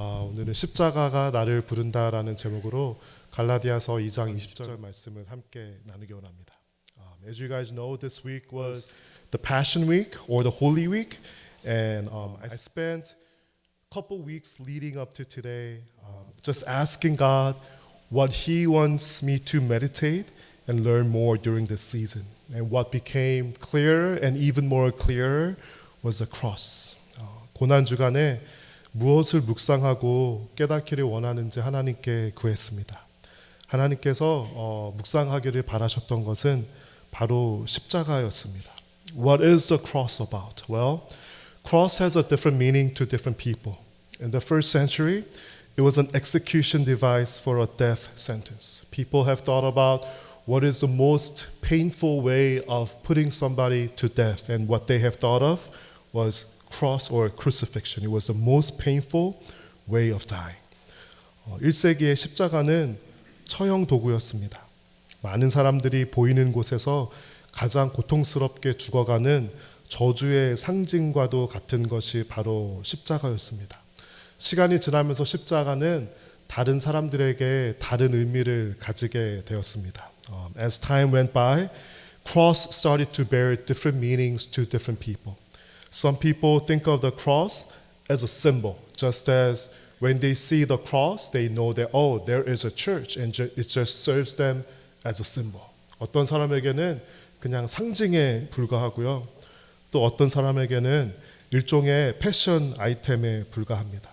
오늘은 십자가가 나를 부른다라는 제목으로 갈라디아서 2장 20절 말씀을 함께 나누기 원합니다. As you guys know, this week was the Passion Week or the Holy Week, and I spent a couple weeks leading up to today just asking God what He wants me to meditate and learn more during this season. And what became clearer and even more clearer was the cross. 고난 주간에 무엇을 묵상하고 깨닫기를 원하는지 하나님께 구했습니다. 하나님께서 묵상하기를 바라셨던 것은 바로 십자가였습니다. What is the cross about? Well, cross has a different meaning to different people. In the first century, it was an execution device for a death sentence. People have thought about what is the most painful way of putting somebody to death, and what they have thought of was cross or crucifixion. It was the most painful way of dying. 1세기의 십자가는 처형 도구였습니다. 많은 사람들이 보이는 곳에서 가장 고통스럽게 죽어가는 저주의 상징과도 같은 것이 바로 십자가였습니다. 시간이 지나면서 십자가는 다른 사람들에게 다른 의미를 가지게 되었습니다. As time went by, cross started to bear different meanings to different people. Some people think of the cross as a symbol, just as when they see the cross, they know that, oh, there is a church, and it just serves them as a symbol. 어떤 사람에게는 그냥 상징에 불과하고요. 또 어떤 사람에게는 일종의 패션 아이템에 불과합니다.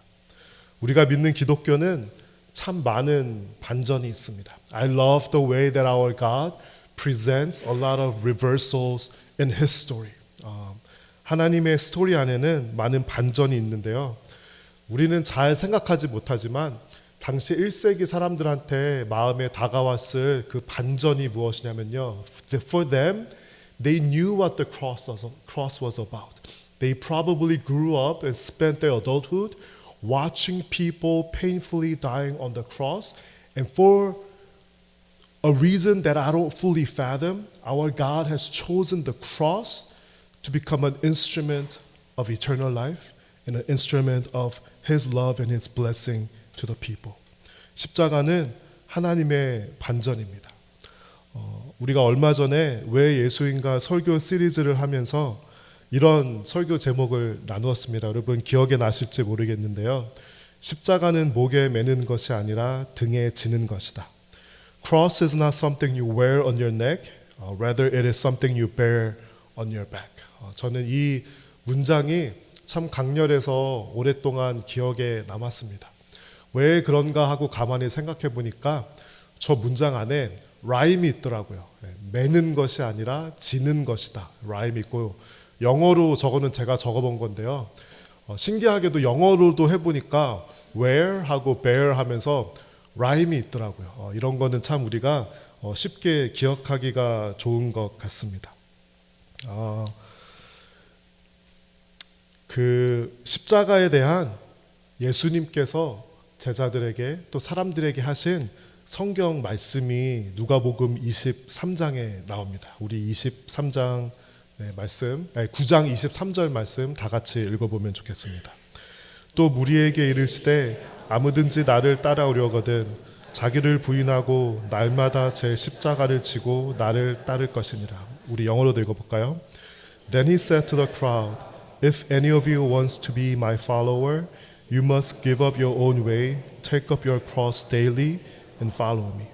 우리가 믿는 기독교는 참 많은 반전이 있습니다. I love the way that our God presents a lot of reversals in His story. 하나님의 스토리 안에는 많은 반전이 있는데요. 우리는 잘 생각하지 못하지만 당시 1세기 사람들한테 마음에 다가왔을 그 반전이 무엇이냐면요. For them, they knew what the cross was about. They probably grew up and spent their adulthood watching people painfully dying on the cross. And for a reason that I don't fully fathom, our God has chosen the cross to become an instrument of eternal life and an instrument of His love and His blessing to the people. 십자가는 하나님의 반전입니다. 우리가 얼마 전에 왜 예수인가 설교 시리즈를 하면서 이런 설교 제목을 나누었습니다. 여러분 기억에 나실지 모르겠는데요. 십자가는 목에 매는 것이 아니라 등에 지는 것이다. Cross is not something you wear on your neck, rather it is something you bear on your back. 저는 이 문장이 참 강렬해서 오랫동안 기억에 남았습니다. 왜 그런가 하고 가만히 생각해 보니까 저 문장 안에 라임이 있더라고요. 매는 것이 아니라 지는 것이다. 라임이 있고 영어로 저거는 제가 적어본 건데요. 신기하게도 영어로도 해보니까 wear 하고 bear 하면서 라임이 있더라고요. 이런 거는 참 우리가 쉽게 기억하기가 좋은 것 같습니다. 그 십자가에 대한 예수님께서 제자들에게 또 사람들에게 하신 성경 말씀이 누가복음 23장에 나옵니다. 우리 23장 말씀, 9장 23절 말씀 다 같이 읽어보면 좋겠습니다. 또 무리에게 이르시되 아무든지 나를 따라오려거든 자기를 부인하고 날마다 제 십자가를 지고 나를 따를 것이니라. 우리 영어로도 읽어볼까요? Then he said to the crowd, If any of you wants to be my follower, you must give up your own way, take up your cross daily, and follow me.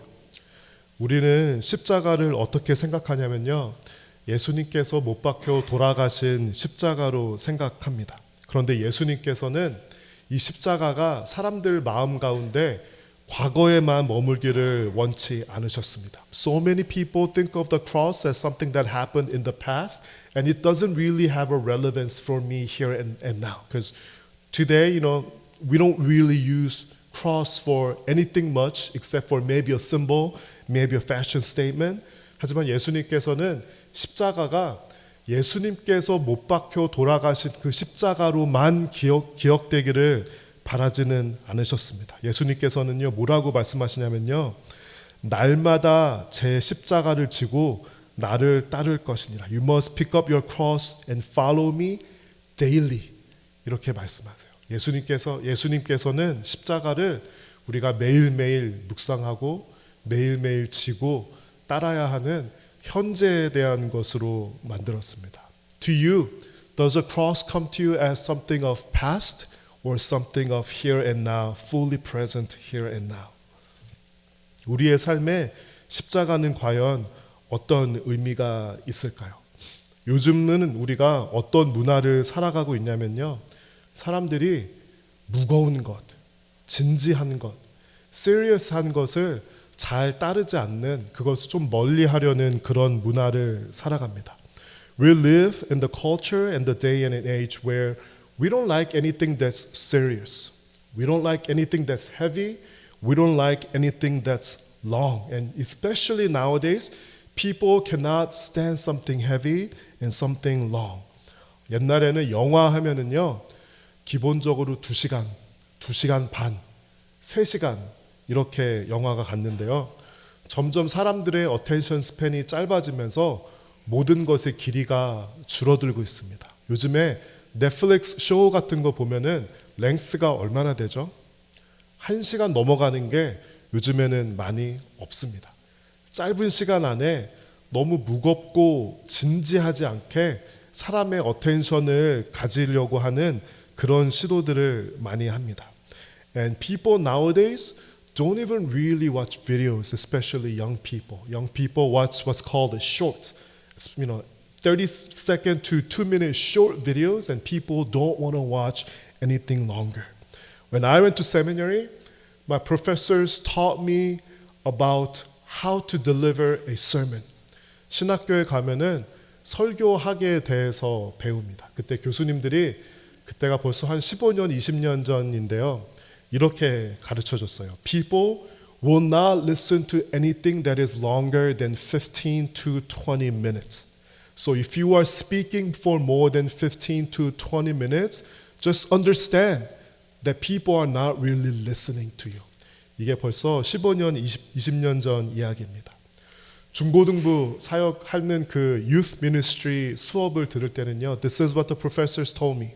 우리는 십자가를 어떻게 생각하냐면요. 예수님께서 못 박혀 돌아가신 십자가로 생각합니다. 그런데 예수님께서는 이 십자가가 사람들 마음 가운데 과거에만 머물기를 원치 않으셨습니다. So many people think of the cross as something that happened in the past, and it doesn't really have a relevance for me here and now. Because today, we don't really use cross for anything much except for maybe a symbol, maybe a fashion statement. 하지만 예수님께서는 십자가가 예수님께서 못 박혀 돌아가신 그 십자가로만 기억되기를 바라지는 않으셨습니다. 예수님께서는요, 뭐라고 말씀하시냐면요, 날마다 제 십자가를 지고 나를 따를 것이니라. You must pick up your cross and follow me daily. 이렇게 말씀하세요. 예수님께서는 십자가를 우리가 매일매일 묵상하고 매일매일 지고 따라야 하는 현재에 대한 것으로 만들었습니다. To you, does a cross come to you as something of past or something of here and now, fully present here and now? 우리의 삶에 십자가는 과연 어떤 의미가 있을까요? 요즘은 우리가 어떤 문화를 살아가고 있냐면요. 사람들이 무거운 것, 진지한 것, serious한 것을 잘 따르지 않는, 그것을 좀 멀리 하려는 그런 문화를 살아갑니다. We live in the culture and the day and an age where we don't like anything that's serious. We don't like anything that's heavy. We don't like anything that's long. And especially nowadays, people cannot stand something heavy and something long. 옛날에는 영화 하면은요, 기본적으로 2시간, 2시간 반, 3시간 이렇게 영화가 갔는데요. 점점 사람들의 어텐션 스팬이 짧아지면서 모든 것의 길이가 줄어들고 있습니다. 요즘에 넷플릭스 쇼 같은 거 보면은 랭스가 얼마나 되죠? 1시간 넘어가는 게 요즘에는 많이 없습니다. 짧은 시간 안에 너무 무겁고 진지하지 않게 사람의 어텐션을 가지려고 하는 그런 시도들을 많이 합니다. And people nowadays don't even really watch videos, especially young people. Young people watch what's called shorts. 30-second to 2-minute short videos, and people don't want to watch anything longer. When I went to seminary, my professors taught me about how to deliver a sermon. 신학교에 가면은 설교학에 대해서 배웁니다. 그때 교수님들이, 그때가 벌써 한 15년, 20년 전인데요. 이렇게 가르쳐 줬어요. People will not listen to anything that is longer than 15 to 20 minutes. So if you are speaking for more than 15 to 20 minutes, just understand that people are not really listening to you. 이게 벌써 15년, 20년 전 이야기입니다. 중고등부 사역하는 그 youth ministry 수업을 들을 때는요, this is what the professors told me.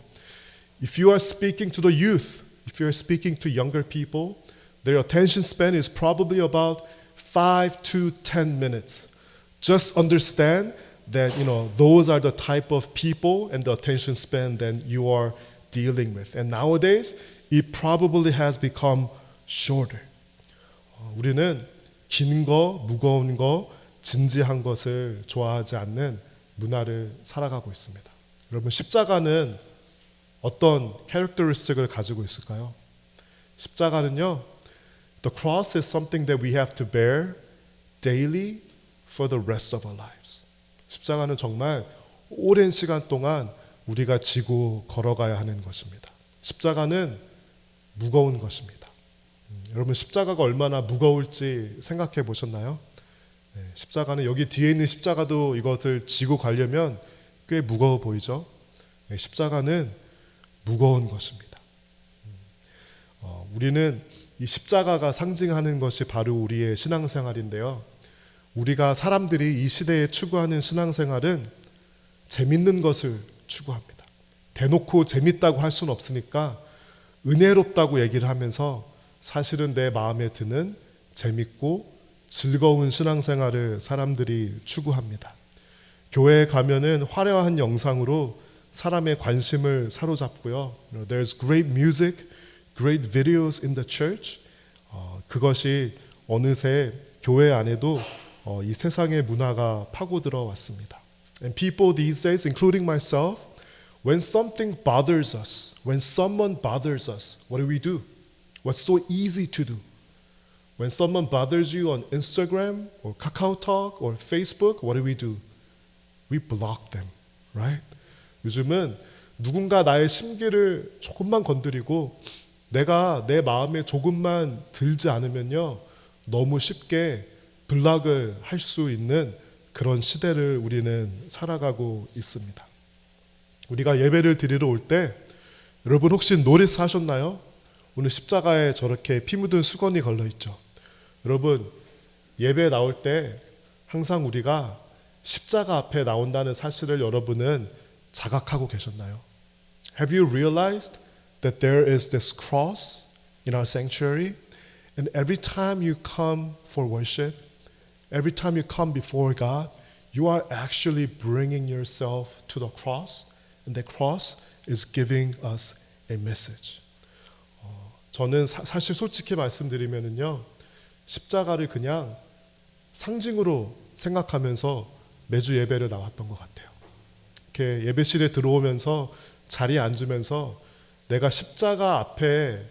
If you are speaking to the youth, if you are speaking to younger people, their attention span is probably about 5 to 10 minutes. Just understand that those are the type of people and the attention span that you are dealing with. And nowadays, it probably has become shorter. 우리는 긴 거, 무거운 거, 진지한 것을 좋아하지 않는 문화를 살아가고 있습니다. 여러분, 십자가는 어떤 캐릭터리스틱을 가지고 있을까요? 십자가는요, the cross is something that we have to bear daily for the rest of our lives. 십자가는 정말 오랜 시간 동안 우리가 지고 걸어가야 하는 것입니다. 십자가는 무거운 것입니다. 여러분, 십자가가 얼마나 무거울지 생각해 보셨나요? 십자가는, 여기 뒤에 있는 십자가도 이것을 지고 가려면 꽤 무거워 보이죠? 십자가는 무거운 것입니다. 우리는 이 십자가가 상징하는 것이 바로 우리의 신앙생활인데요. 우리가 사람들이 이 시대에 추구하는 신앙생활은 재밌는 것을 추구합니다. 대놓고 재밌다고 할 수는 없으니까 은혜롭다고 얘기를 하면서 사실은 내 마음에 드는 재밌고 즐거운 신앙생활을 사람들이 추구합니다. 교회에 가면은 화려한 영상으로 사람의 관심을 사로잡고요. There's great music, great videos in the church. 그것이 어느새 교회 안에도 이 세상의 문화가 파고들어 왔습니다. And people these days, including myself, when something bothers us, when someone bothers us, what do? What's so easy to do? When someone bothers you on Instagram or KakaoTalk or Facebook, what do? We block them, right? 요즘은 누군가 나의 심기를 조금만 건드리고 내가 내 마음에 조금만 들지 않으면요, 너무 쉽게 블락을 할 수 있는 그런 시대를 우리는 살아가고 있습니다. 우리가 예배를 드리러 올 때 여러분 혹시 노리스 하셨나요? 오늘 십자가에 저렇게 피 묻은 수건이 걸려 있죠. 여러분, 예배 나올 때 항상 우리가 십자가 앞에 나온다는 사실을 여러분은 자각하고 계셨나요? Have you realized that there is this cross in our sanctuary, and every time you come for worship, every time you come before God, you are actually bringing yourself to the cross, and the cross is giving us a message. 저는 사실 솔직히 말씀드리면은요, 십자가를 그냥 상징으로 생각하면서 매주 예배를 나왔던 것 같아요. 이렇게 예배실에 들어오면서 자리에 앉으면서 내가 십자가 앞에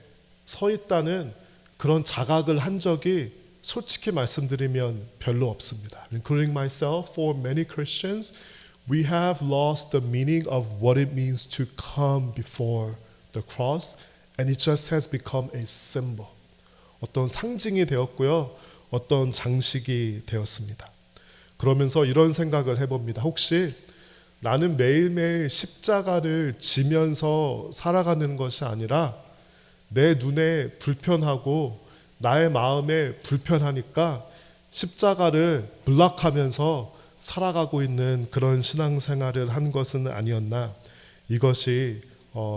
서 있다는 그런 자각을 한 적이 솔직히 말씀드리면 별로 없습니다. Including myself, for many Christians, we have lost the meaning of what it means to come before the cross, and it just has become a symbol. 어떤 상징이 되었고요, 어떤 장식이 되었습니다. 그러면서 이런 생각을 해봅니다. 혹시 나는 매일매일 십자가를 지면서 살아가는 것이 아니라 내 눈에 불편하고 나의 마음에 불편하니까 십자가를 블락하면서 살아가고 있는 그런 신앙생활을 한 것은 아니었나. 이것이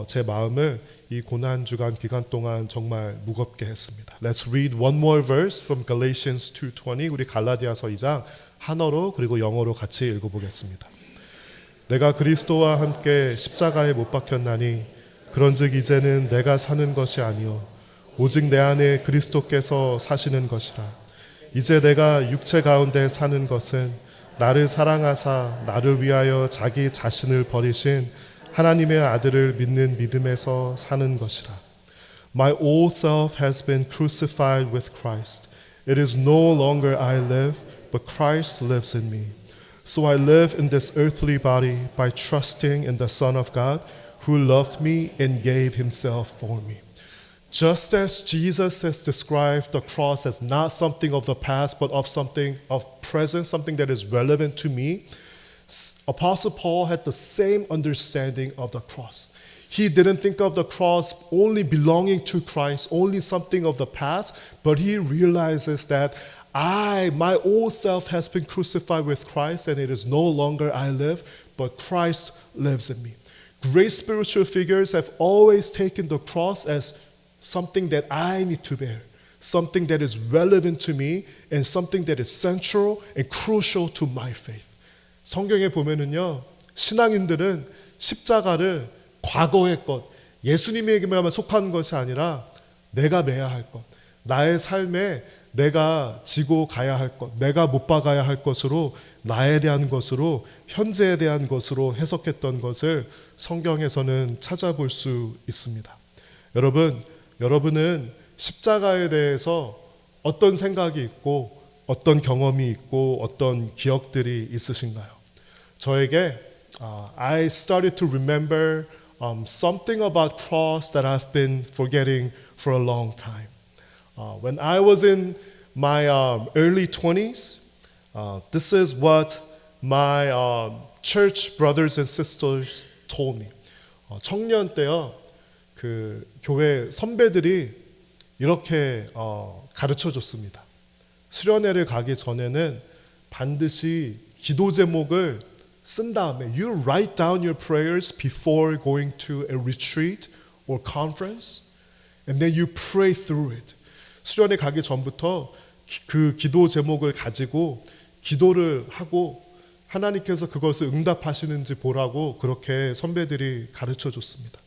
제 마음을 이 고난주간 기간 동안 정말 무겁게 했습니다. Let's read one more verse from Galatians 2:20. 우리 갈라디아서 2장 한어로 그리고 영어로 같이 읽어보겠습니다. 내가 그리스도와 함께 십자가에 못 박혔나니 그런즉 이제는 내가 사는 것이 아니요 오직 내 안에 그리스도께서 사시는 것이라. 이제 내가 육체 가운데 사는 것은 나를 사랑하사 나를 위하여 자기 자신을 버리신 하나님의 아들을 믿는 믿음에서 사는 것이라. My old self has been crucified with Christ. It is no longer I live, but Christ lives in me. So I live in this earthly body by trusting in the Son of God who loved me and gave himself for me. Just as Jesus has described the cross as not something of the past, but of something of present, something that is relevant to me, Apostle Paul had the same understanding of the cross. He didn't think of the cross only belonging to Christ, only something of the past, but he realizes that my old self has been crucified with Christ, and it is no longer I live, but Christ lives in me. Great spiritual figures have always taken the cross as something that I need to bear, something that is relevant to me, and something that is central and crucial to my faith. 성경에 보면은요, 신앙인들은 십자가를 과거의 것, 예수님에게만 속한 것이 아니라 내가 매야 할 것, 나의 삶에 내가 지고 가야 할 것, 내가 못 박아야 할 것으로, 나에 대한 것으로, 현재에 대한 것으로 해석했던 것을 성경에서는 찾아볼 수 있습니다. 여러분은 십자가에 대해서 어떤 생각이 있고 어떤 경험이 있고 어떤 기억들이 있으신가요? 저에게 I started to remember something about cross that I've been forgetting for a long time. When I was in my early 20s, this is what my church brothers and sisters told me. 청년 때요, 그 교회 선배들이 이렇게 가르쳐 줬습니다. 수련회를 가기 전에는 반드시 기도 제목을 쓴 다음에 you write down your prayers before going to a retreat or conference, and then you pray through it. 수련회 가기 전부터 그 기도 제목을 가지고 기도를 하고 하나님께서 그것을 응답하시는지 보라고 그렇게 선배들이 가르쳐 줬습니다.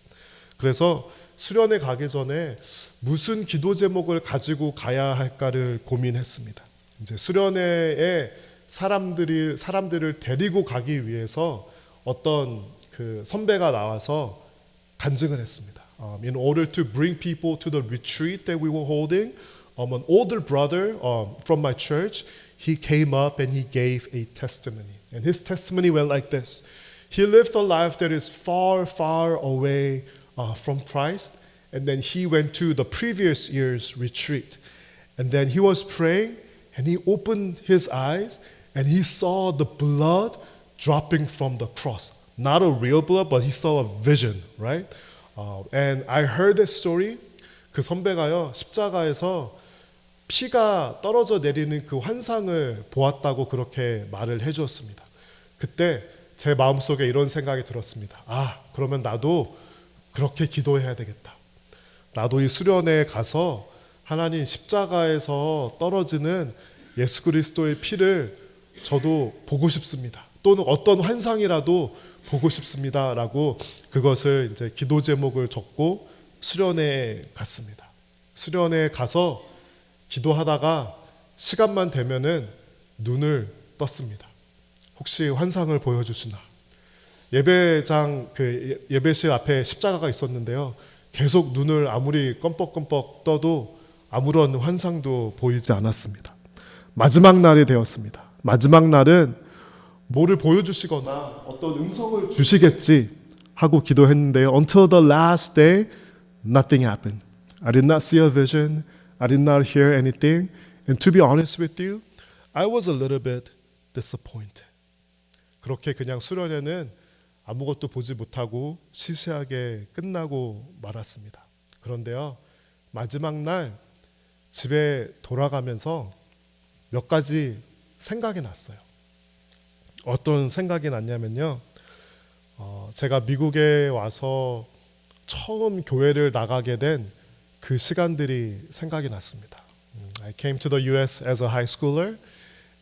그래서 수련회 가기 전에 무슨 기도 제목을 가지고 가야 할까를 고민했습니다. 이제 수련회에 사람들을 데리고 가기 위해서 어떤 그 선배가 나와서 간증을 했습니다. In order to bring people to the retreat that we were holding, an older brother from my church, he came up and he gave a testimony. And his testimony went like this. He lived a life that is far, far away from Christ. And then he went to the previous year's retreat. And then he was praying and he opened his eyes and he saw the blood dropping from the cross. Not a real blood, but he saw a vision, right? And I heard that story. 그 선배가요, 십자가에서 피가 떨어져 내리는 그 환상을 보았다고 그렇게 말을 해주었습니다. 그때 제 마음속에 이런 생각이 들었습니다. 그러면 나도 그렇게 기도해야 되겠다. 나도 이 수련회에 가서 하나님 십자가에서 떨어지는 예수 그리스도의 피를 저도 보고 싶습니다. 또는 어떤 환상이라도 보고 싶습니다라고 그것을 이제 기도 제목을 적고 수련회에 갔습니다. 수련회에 가서 기도하다가 시간만 되면은 눈을 떴습니다. 혹시 환상을 보여주시나? 예배장 그 예배실 앞에 십자가가 있었는데요. 계속 눈을 아무리 껌뻑껌뻑 떠도 아무런 환상도 보이지 않았습니다. 마지막 날이 되었습니다. 마지막 날은 뭐를 보여주시거나 어떤 음성을 주시겠지 하고 기도했는데요. Until the last day, nothing happened. I did not see a vision. I did not hear anything. And to be honest with you, I was a little bit disappointed. 그렇게 그냥 수련회는 아무것도 보지 못하고 시시하게 끝나고 말았습니다. 그런데요, 마지막 날 집에 돌아가면서 몇 가지 생각이 났어요. 어떤 생각이 났냐면요, 제가 미국에 와서 처음 교회를 나가게 된 그 시간들이 생각이 났습니다. I came to the U.S. as a high schooler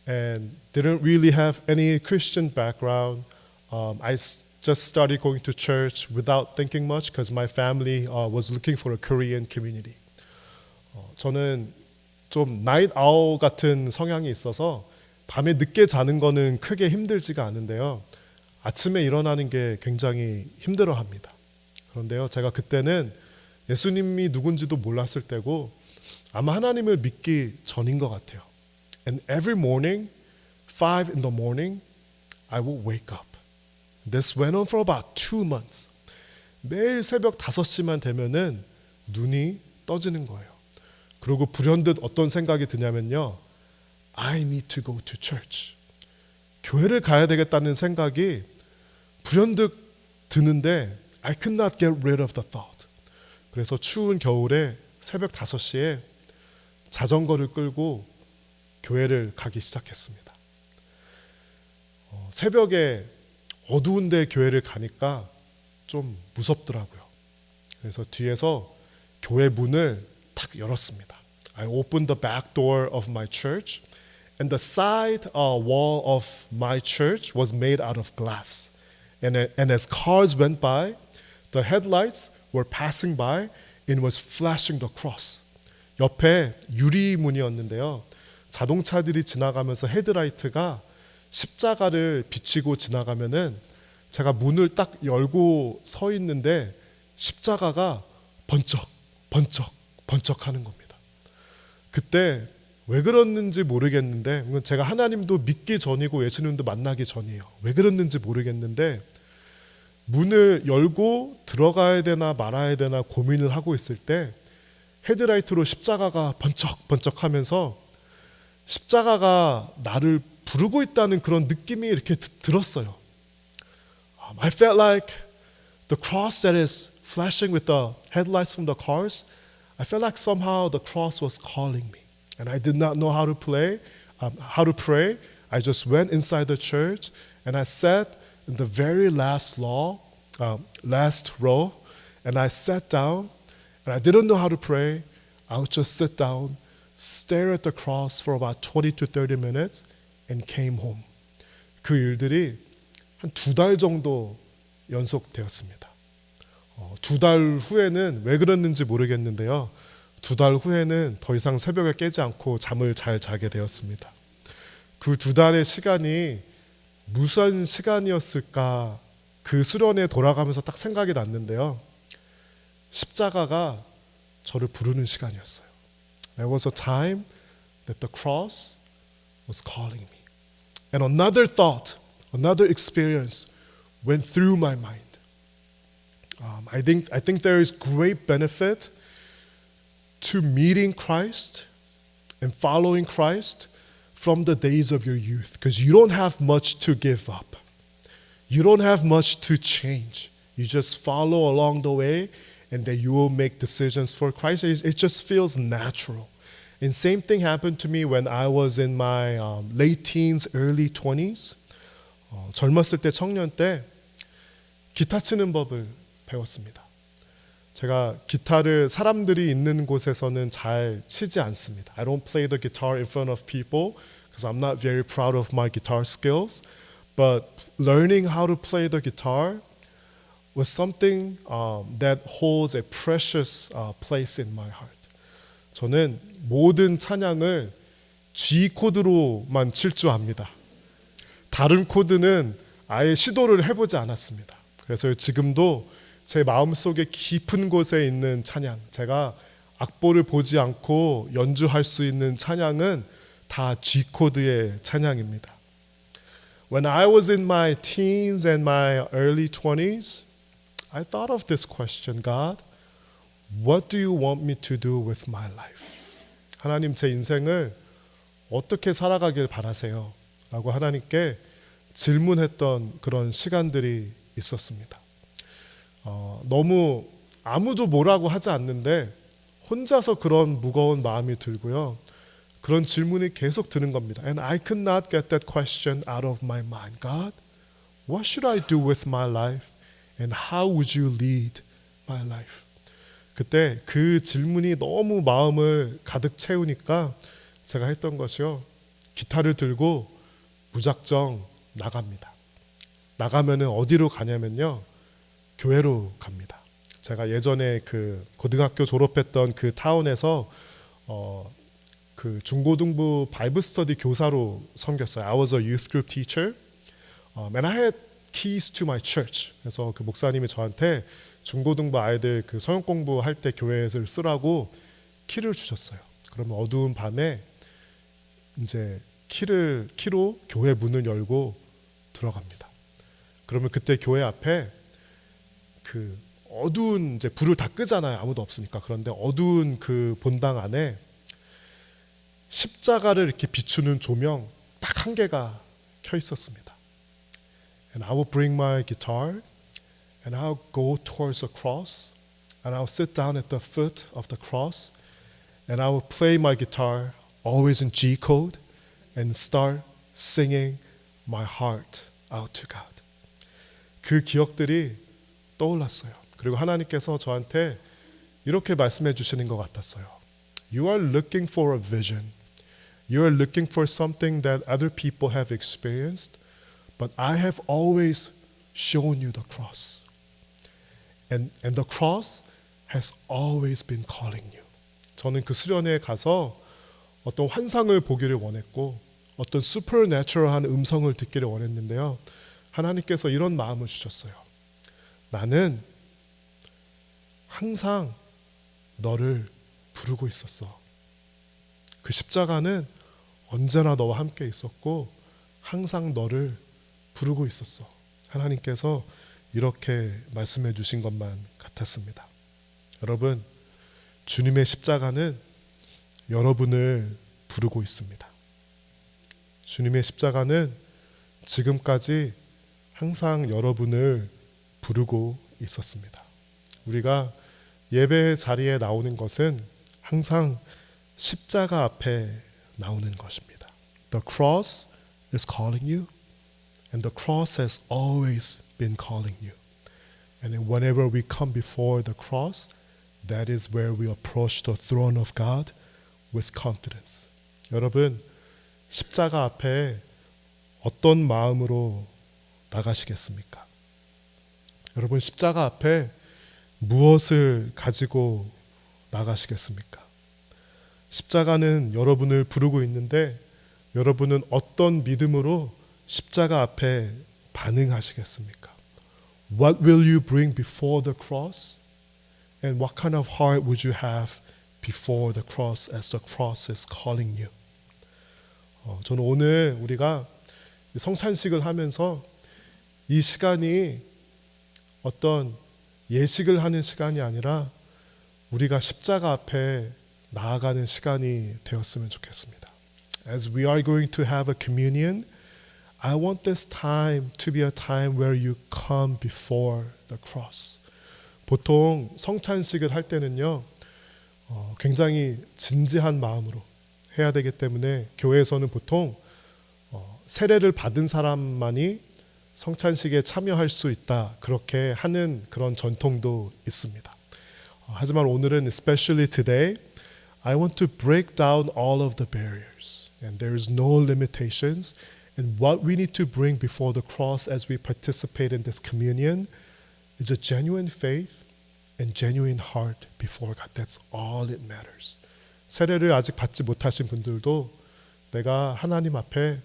and didn't really have any Christian background. I just started going to church without thinking much because my family was looking for a Korean community. 저는 좀 나잇 아웃 같은 성향이 있어서 밤에 늦게 자는 거는 크게 힘들지가 않은데요. 아침에 일어나는 게 굉장히 힘들어합니다. 그런데요, 제가 그때는 예수님이 누군지도 몰랐을 때고 아마 하나님을 믿기 전인 것 같아요. And every morning, 5 in the morning, I would wake up. This went on for about 2 months. 매일 새벽 5시만 되면은 눈이 떠지는 거예요. 그리고 불현듯 어떤 생각이 드냐면요, I need to go to church. 교회를 가야 되겠다는 생각이 불현듯 드는데 I could not get rid of the thought. 그래서 추운 겨울에 새벽 5시에 자전거를 끌고 교회를 가기 시작했습니다. 새벽에 어두운데 교회를 가니까 좀 무섭더라고요. 그래서 뒤에서 교회 문을 탁 열었습니다. I opened the back door of my church and the side wall of my church was made out of glass. And as cars went by, the headlights were passing by and was flashing the cross. 옆에 유리문이었는데요. 자동차들이 지나가면서 헤드라이트가 십자가를 비치고 지나가면은 제가 문을 딱 열고 서 있는데 십자가가 번쩍 번쩍 번쩍하는 겁니다. 그때 왜 그랬는지 모르겠는데, 제가 하나님도 믿기 전이고 예수님도 만나기 전이에요. 왜 그랬는지 모르겠는데 문을 열고 들어가야 되나 말아야 되나 고민을 하고 있을 때 헤드라이트로 십자가가 번쩍번쩍하면서 십자가가 나를 부르고 있다는 그런 느낌이 이렇게 들었어요. I felt like the cross that is flashing with the headlights from the cars, I felt like somehow the cross was calling me. And I did not know how to pray. I just went inside the church and I sat in the very last row, and I sat down, and I didn't know how to pray. I would just sit down, stare at the cross for about 20 to 30 minutes, and came home. 그 일들이 한 2달 정도 연속되었습니다. 2달 후에는 왜 그랬는지 모르겠는데요. 2달 후에는 더 이상 새벽에 깨지 않고 잠을 잘 자게 되었습니다. 그 2달의 시간이 무슨 시간이었을까? 그 수련회에 돌아가면서 딱 생각이 났는데요. 십자가가 저를 부르는 시간이었어요. There was a time that the cross was calling me. And another thought, another experience went through my mind. I think there is great benefit to meeting Christ and following Christ from the days of your youth, because you don't have much to give up. You don't have much to change. You just follow along the way and then you will make decisions for Christ. It just feels natural. And same thing happened to me when I was in my late teens, early 20s. 젊었을 때, 청년 때 기타 치는 법을 배웠습니다. 제가 기타를 사람들이 있는 곳에서는 잘 치지 않습니다. I don't play the guitar in front of people because I'm not very proud of my guitar skills. But learning how to play the guitar was something that holds a precious place in my heart. 저는 모든 찬양을 G 코드로만 칠 줄 압니다. 다른 코드는 아예 시도를 해보지 않았습니다. 그래서 지금도 제 마음속에 깊은 곳에 있는 찬양, 제가 악보를 보지 않고 연주할 수 있는 찬양은 다 G 코드의 찬양입니다. When I was in my teens and my early 20s, I thought of this question, God, what do you want me to do with my life? 하나님, 제 인생을 어떻게 살아가길 바라세요? 라고 하나님께 질문했던 그런 시간들이 있었습니다. 너무 아무도 뭐라고 하지 않는데 혼자서 그런 무거운 마음이 들고요. 그런 질문이 계속 드는 겁니다. And I could not get that question out of my mind. God, what should I do with my life? And how would you lead my life? 그때 그 질문이 너무 마음을 가득 채우니까 제가 했던 것이요. 기타를 들고 무작정 나갑니다. 나가면은 어디로 가냐면요. 교회로 갑니다. 제가 예전에 그 고등학교 졸업했던 그 타운에서 그 중고등부 바이블 스터디 교사로 섬겼어요. I was a youth group teacher. And I had keys to my church. 그래서 그 목사님이 저한테 중고등부 아이들 그 성역 공부할 때 교회를 쓰라고 키를 주셨어요. 그러면 어두운 밤에 이제 키로 교회 문을 열고 들어갑니다. 그러면 그때 교회 앞에 그 어두운 이제 불을 다 끄잖아요. 아무도 없으니까. 그런데 어두운 그 본당 안에 십자가를 이렇게 비추는 조명 딱 한 개가 켜 있었습니다. And I will bring my guitar and I'll go towards the cross and I'll sit down at the foot of the cross and I will play my guitar always in G code and start singing my heart out to God. 그 기억들이 떠올랐어요. 그리고 하나님께서 저한테 이렇게 말씀해 주시는 것 같았어요. You are looking for a vision. You are looking for something that other people have experienced, but I have always shown you the cross. And the cross has always been calling you. 저는 그 수련회에 가서 어떤 환상을 보기를 원했고 어떤 슈퍼내추럴한 음성을 듣기를 원했는데요. 하나님께서 이런 마음을 주셨어요. 나는 항상 너를 부르고 있었어. 그 십자가는 언제나 너와 함께 있었고 항상 너를 부르고 있었어. 하나님께서 이렇게 말씀해 주신 것만 같았습니다. 여러분, 주님의 십자가는 여러분을 부르고 있습니다. 주님의 십자가는 지금까지 항상 여러분을 부르고 있었습니다. 우리가 예배 자리에 나오는 것은 항상 십자가 앞에 나오는 것입니다. The cross is calling you, and the cross has always been calling you. And whenever we come before the cross, that is where we approach the throne of God with confidence. 여러분, 십자가 앞에 어떤 마음으로 나가시겠습니까? 여러분, 십자가 앞에 무엇을 가지고 나가시겠습니까? 십자가는 여러분을 부르고 있는데 여러분은 어떤 믿음으로 십자가 앞에 반응하시겠습니까? What will you bring before the cross? And what kind of heart would you have before the cross as the cross is calling you? 저는 오늘 우리가 성찬식을 하면서 이 시간이 어떤 예식을 하는 시간이 아니라 우리가 십자가 앞에 나아가는 시간이 되었으면 좋겠습니다. As we are going to have a communion, I want this time to be a time where you come before the cross. 보통 성찬식을 할 때는요, 굉장히 진지한 마음으로 해야 되기 때문에 교회에서는 보통 세례를 받은 사람만이 성찬식에 참여할 수 있다, 그렇게 하는 그런 전통도 있습니다. 하지만 오늘은 especially today, I want to break down all of the barriers. And there is no limitations. And what we need to bring before the cross as we participate in this communion is a genuine faith and genuine heart before God. That's all it matters. 세례를 아직 받지 못하신 분들도 내가 하나님 앞에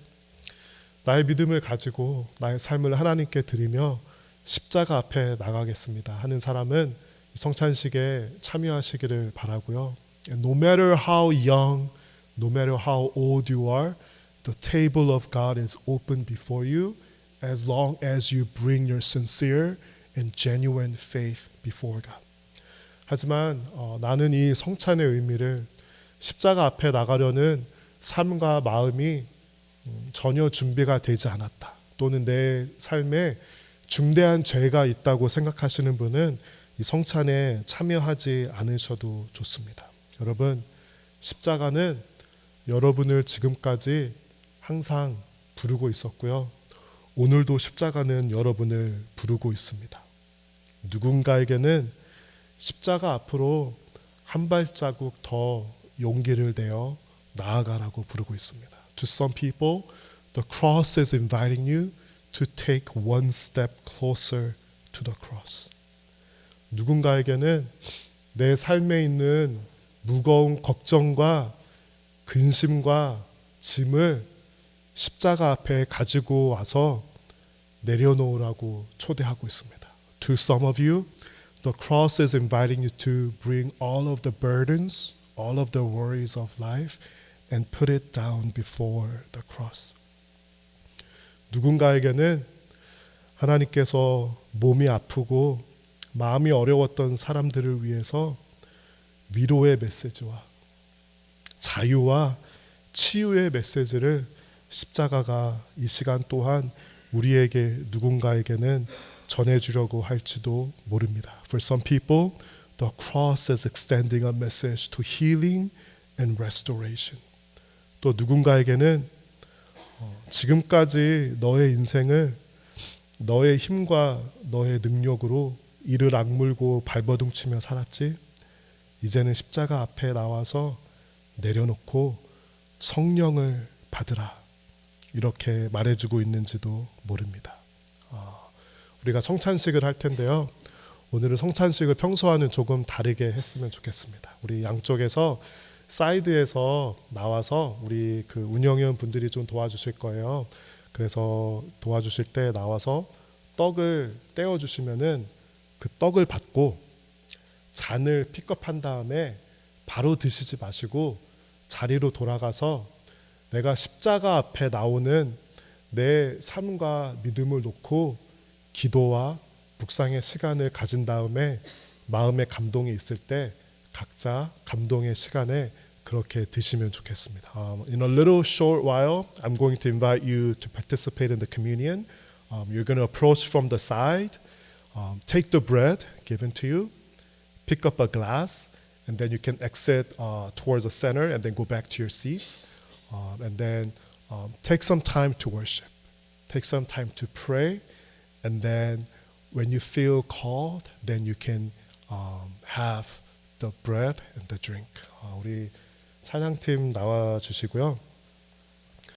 나의 믿음을 가지고 나의 삶을 하나님께 드리며 십자가 앞에 나가겠습니다 하는 사람은 성찬식에 참여하시기를 바라고요. And no matter how young, no matter how old you are, the table of God is open before you as long as you bring your sincere and genuine faith before God. 하지만 나는 이 성찬의 의미를 십자가 앞에 나가려는 삶과 마음이 전혀 준비가 되지 않았다. 또는 내 삶에 중대한 죄가 있다고 생각하시는 분은 이 성찬에 참여하지 않으셔도 좋습니다. 여러분, 십자가는 여러분을 지금까지 항상 부르고 있었고요. 오늘도 십자가는 여러분을 부르고 있습니다. 누군가에게는 십자가 앞으로 한 발자국 더 용기를 내어 나아가라고 부르고 있습니다. To some people, the cross is inviting you to take one step closer to the cross. 누군가에게는 내 삶에 있는 무거운 걱정과 근심과 짐을 십자가 앞에 가지고 와서 내려놓으라고 초대하고 있습니다. To some of you, the cross is inviting you to bring all of the burdens, all of the worries of life and put it down before the cross. 누군가에게는 하나님께서 몸이 아프고 마음이 어려웠던 사람들을 위해서 위로의 메시지와 자유와 치유의 메시지를 십자가가 이 시간 또한 우리에게 누군가에게는 전해주려고 할지도 모릅니다. For some people, the cross is extending a message to healing and restoration. 또 누군가에게는 지금까지 너의 인생을 너의 힘과 너의 능력으로 이를 악물고 발버둥치며 살았지. 이제는 십자가 앞에 나와서 내려놓고 성령을 받으라. 이렇게 말해주고 있는지도 모릅니다. 우리가 성찬식을 할 텐데요. 오늘은 성찬식을 평소와는 조금 다르게 했으면 좋겠습니다. 우리 양쪽에서 사이드에서 나와서 우리 그 운영위원 분들이 좀 도와주실 거예요. 그래서 도와주실 때 나와서 떡을 떼어주시면은 그 떡을 받고 잔을 픽업한 다음에 바로 드시지 마시고 자리로 돌아가서 내가 십자가 앞에 나오는 내 삶과 믿음을 놓고 기도와 묵상의 시간을 가진 다음에 마음에 감동이 있을 때 각자 감동의 시간에 그렇게 드시면 좋겠습니다. In a little short while, I'm going to invite you to participate in the communion. You're going to approach from the side, take the bread given to you, pick up a glass, and then you can exit towards the center and then go back to your seats. And then take some time to worship. Take some time to pray. And then when you feel called, then you can have the bread and the drink. 우리 찬양팀 나와 주시고요.